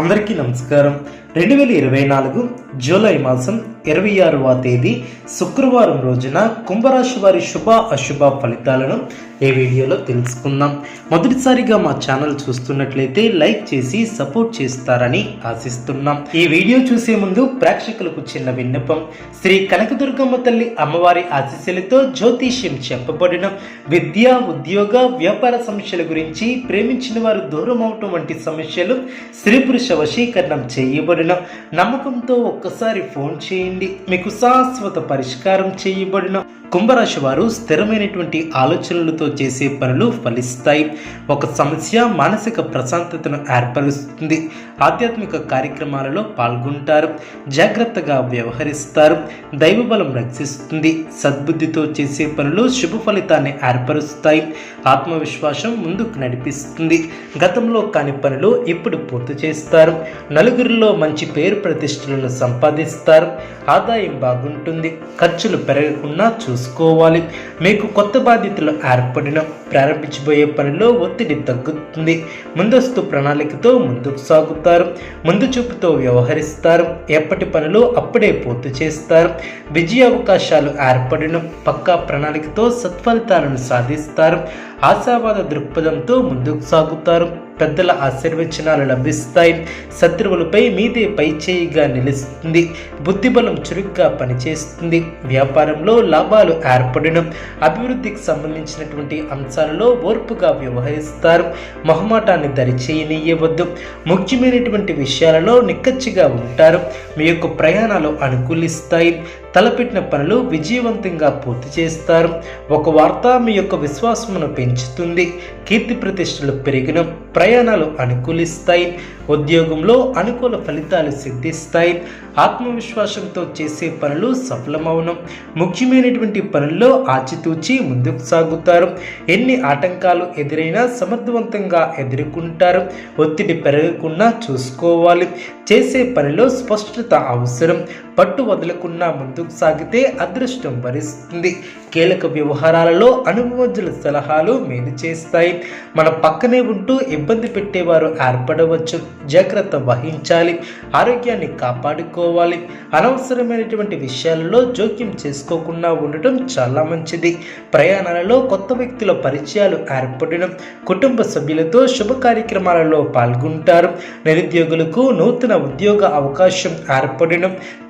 అందరికీ నమస్కారం. 2024 జూలై మాసం 26వ తేదీ శుక్రవారం రోజున కుంభరాశి వారి శుభ అశుభ ఫలితాలను ఈ వీడియోలో తెలుసుకుందాం. మొదటిసారిగా మా ఛానల్ చూస్తున్నట్లయితే లైక్ చేసి సపోర్ట్ చేస్తారని ఆశిస్తున్నాం. ఈ వీడియో చూసే ముందు ప్రేక్షకులకు చిన్న విన్నపం. శ్రీ కనకదుర్గమ్మ తల్లి అమ్మవారి ఆశీస్సులతో జ్యోతిష్యం చెప్పబడిన విద్య, ఉద్యోగ, వ్యాపార సమస్యల గురించి, ప్రేమించిన వారు దూరం అవటం వంటి సమస్యలు, స్త్రీ పురుష వశీకరణం చేయబడిన నమ్మకంతో ఒక్కసారి ఫోన్ చేయండి. మీకు శాశ్వత పరిష్కారం చేయబడిన కుంభరాశి వారు స్థిరమైనటువంటి ఆలోచనలతో చేసే పనులు ఫలిస్తాయి. ఒక సమస్య మానసిక ప్రశాంతతను ఏర్పరుస్తుంది. ఆధ్యాత్మిక కార్యక్రమాలలో పాల్గొంటారు. జాగ్రత్తగా వ్యవహరిస్తారు. దైవబలం రక్షిస్తుంది. సద్బుద్ధితో చేసే పనులు శుభ ఫలితాన్ని ఏర్పరుస్తాయి. ఆత్మవిశ్వాసం ముందుకు నడిపిస్తుంది. గతంలో కాని పనులు ఇప్పుడు పూర్తి చేస్తారు. నలుగురిలో మంచి పేరు ప్రతిష్టలను సంపాదిస్తారు. ఆదాయం బాగుంటుంది. ఖర్చులు పెరగకుండా చూసుకోవాలి. మీకు కొత్త బాధ్యతలు ఏర్పడిన ప్రారంభించబోయే పనిలో ఒత్తిడి తగ్గుతుంది. ముందస్తు ప్రణాళికతో ముందుకు సాగుతారు. ముందు చూపుతో వ్యవహరిస్తారు. ఎప్పటి పనులు అప్పుడే పూర్తి చేస్తారు. విజయ అవకాశాలు ఏర్పడిన పక్కా ప్రణాళికతో సత్ఫలితాలను సాధిస్తారు. ఆశావాద దృక్పథంతో ముందుకు సాగుతారు. పెద్దల ఆశీర్వచనాలు లభిస్తాయి. శత్రువులపై మీదే పైచేయిగా నిలుస్తుంది. బుద్ధిబలం చురుగ్గా పనిచేస్తుంది. వ్యాపారంలో లాభాలు ఏర్పడిన అభివృద్ధికి సంబంధించినటువంటి అంశాలలో ఓర్పుగా వ్యవహరిస్తారు. మొహమాటాన్ని దరిచేయనీయవద్దు. ముఖ్యమైనటువంటి విషయాలలో నిక్కచ్చిగా ఉంటారు. మీ యొక్క ప్రయాణాలు అనుకూలిస్తాయి. తలపెట్టిన పనులు విజయవంతంగా పూర్తి చేస్తారు. ఒక వార్త మీ యొక్క విశ్వాసమును పెంచుతుంది. కీర్తి ప్రతిష్టలు పెరిగిన ప్రయాణాలు అనుకూలిస్తాయి. ఉద్యోగంలో అనుకూల ఫలితాలు సిద్ధిస్తాయి. ఆత్మవిశ్వాసంతో చేసే పనులు సఫలమవడం. ముఖ్యమైనటువంటి పనుల్లో ఆచితూచి ముందుకు సాగుతారు. ఎన్ని ఆటంకాలు ఎదురైనా సమర్థవంతంగా ఎదుర్కొంటారు. ఒత్తిడి పెరగకుండా చూసుకోవాలి. చేసే పనిలో స్పష్టత అవసరం. పట్టు వదలకుండా ముందుకు సాగితే అదృష్టం వరిస్తుంది. కీలక వ్యవహారాలలో అనుభవజ్ఞుల సలహాలు మేలు చేస్తాయి. మన పక్కనే ఉంటూ ఇబ్బంది పెట్టేవారు ఏర్పడవచ్చు. జాగ్రత్త వహించాలి. ఆరోగ్యాన్ని కాపాడుకోవాలి. అనవసరమైనటువంటి విషయాలలో జోక్యం చేసుకోకుండా ఉండటం చాలా మంచిది. ప్రయాణాలలో కొత్త వ్యక్తుల పరిచయాలు ఏర్పడిన కుటుంబ సభ్యులతో శుభ కార్యక్రమాలలో పాల్గొంటారు. నిరుద్యోగులకు నూతన ఉద్యోగ అవకాశం ఏర్పడిన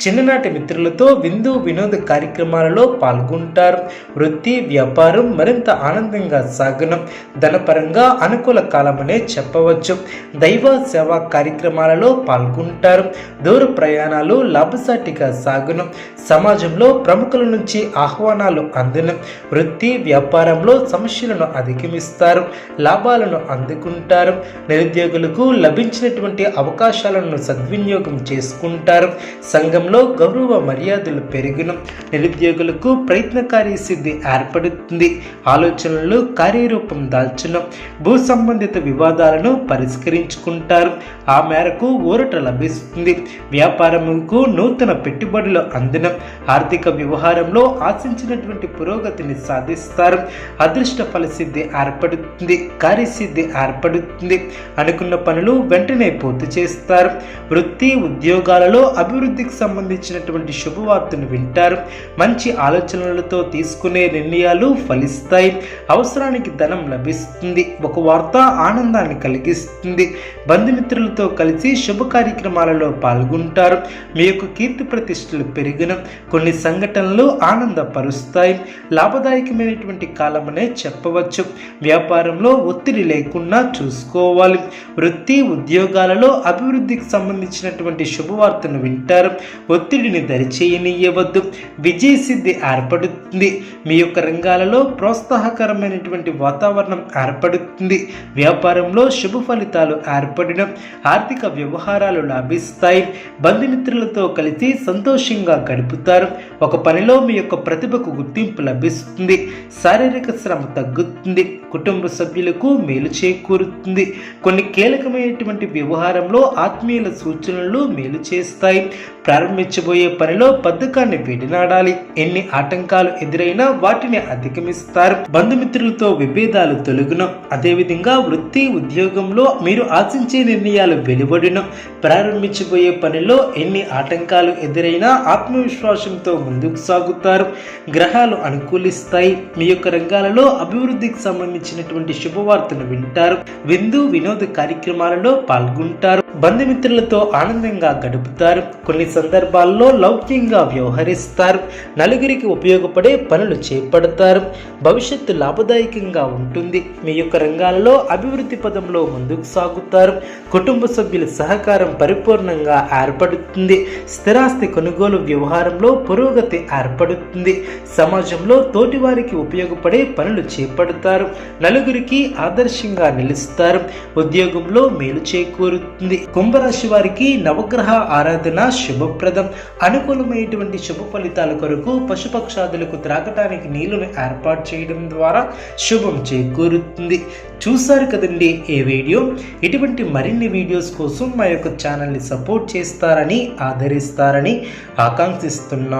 చిన్ననాటి మిత్రులతో విందు వినోద కార్యక్రమాలలో పాల్గొంటారు. వృత్తి, వ్యాపారం మరింత ఆనందంగా సాగనం. ధనపరంగా అనుకూల కాలమనే చెప్పవచ్చు. దైవ సేవా కార్యక్రమాలలో పాల్గొంటారు. దూర ప్రయాణాలు లాభసాటిగా సాగును. సమాజంలో ప్రముఖుల నుంచి ఆహ్వానాలు అందును. వృత్తి, వ్యాపారంలో సమస్యలను అధిగమిస్తారు. లాభాలను అందుకుంటారు. నిరుద్యోగులకు లభించినటువంటి అవకాశాలను సద్వినియోగం చేసుకుంటారు. సంఘంలో గౌరవ మర్యాదలు పెరుగును. నిరుద్యోగులకు ప్రయత్నకారి సిద్ధి ఏర్పడుతుంది. ఆలోచనలు కార్యరూపం దాల్చును. భూ సంబంధిత వివాదాలను పరిష్కరించుకుంటారు. ఆ మేరకు ఊరట లభిస్తుంది. వ్యాపారముకు నూతన పెట్టుబడులు అందిన ఆర్థిక వ్యవహారంలో ఆశించినటువంటి పురోగతిని సాధిస్తారు. అదృష్ట ఫలసిద్ధి ఏర్పడుతుంది. కార్యసిద్ధి ఏర్పడుతుంది. అనుకున్న పనులు వెంటనే పూర్తి చేస్తారు. వృత్తి, ఉద్యోగాలలో అభివృద్ధికి సంబంధించినటువంటి శుభవార్తను వింటారు. మంచి ఆలోచనలతో తీసుకునే నిర్ణయాలు ఫలిస్తాయి. అవసరానికి ధనం లభిస్తుంది. ఒక వార్త ఆనందాన్ని కలిగిస్తుంది. బంధుమిత్రులతో కలిసి శుభ కార్యక్రమాలలో పాల్గొంటారు. మీ యొక్క కీర్తి ప్రతిష్టలు పెరిగిన కొన్ని సంఘటనలు ఆనందపరుస్తాయి. లాభదాయకమైనటువంటి కాలమనే చెప్పవచ్చు. వ్యాపారంలో ఒత్తిడి లేకుండా చూసుకోవాలి. వృత్తి, ఉద్యోగాలలో అభివృద్ధికి సంబంధించినటువంటి శుభవార్తను వింటారు. ఒత్తిడిని దరిచేయనీయవద్దు. విజయ సిద్ధి ఏర్పడుతుంది. మీ యొక్క రంగాలలో ప్రోత్సాహకరమైనటువంటి వాతావరణం ఏర్పడుతుంది. వ్యాపారంలో శుభ ఫలితాలు ఏర్పడిన ఆర్థిక వ్యవహారాలు లాభిస్తాయి. బంధుమిత్రులతో కలిసి సంతోషంగా గడుపుతారు. ఒక పనిలో మీ యొక్క ప్రతిభకు గుర్తింపు లభిస్తుంది. శారీరక శ్రమ తగ్గుతుంది. కుటుంబ సభ్యులకు మేలు చేకూరుతుంది. కొన్ని కీలకమైనటువంటి వ్యవహారంలో ఆత్మీయుల సూచనలు మేలు చేస్తాయి. ప్రారంభించబోయే పనిలో బద్ధకాన్ని విడనాడాలి. ఎన్ని ఆటంకాలు ఎదురైనా వాటిని అధిగమిస్తారు. బంధుమిత్రులతో విభేదాలు తొలగును. అదేవిధంగా వృత్తి, ఉద్యోగంలో మీరు ఆశించే నిర్ణయాలు కార్యాలు వెలువడును. ప్రారంభించబోయే పనిలో ఎన్ని ఆటంకాలు ఎదురైనా ఆత్మవిశ్వాసంతో ముందుకు సాగుతారు. గ్రహాలు అనుకూలిస్తాయి. మీ యొక్క రంగాలలో అభివృద్ధికి సంబంధించినటువంటి శుభవార్తను వింటారు. విందు వినోద కార్యక్రమాలలో పాల్గొంటారు. బంధుమిత్రులతో ఆనందంగా గడుపుతారు. కొన్ని సందర్భాల్లో లౌక్యంగా వ్యవహరిస్తారు. నలుగురికి ఉపయోగపడే పనులు చేపడతారు. భవిష్యత్తు లాభదాయకంగా ఉంటుంది. మీ యొక్క రంగాలలో అభివృద్ధి పదంలో ముందుకు సాగుతారు. కుటుంబ సభ్యుల సహకారం పరిపూర్ణంగా ఏర్పడుతుంది. స్థిరాస్తి కొనుగోలు వ్యవహారంలో పురోగతి ఏర్పడుతుంది. సమాజంలో తోటివారికి ఉపయోగపడే పనులు చేపడతారు. నలుగురికి ఆదర్శంగా నిలుస్తారు. ఉద్యోగంలో మేలు చేకూరుతుంది. కుంభరాశి వారికి నవగ్రహ ఆరాధన శుభప్రదం. అనుకూలమైనటువంటి శుభ ఫలితాల కొరకు పశుపక్షాదులకు త్రాగటానికి నీళ్లను ఏర్పాటు చేయడం ద్వారా శుభం చేకూరుతుంది. చూసారు కదండి ఈ వీడియో. ఇటువంటి మరిన్ని వీడియోస్ కోసం మా యొక్క ఛానల్ని సపోర్ట్ చేస్తారని ఆదరిస్తారని ఆకాంక్షిస్తున్నాం.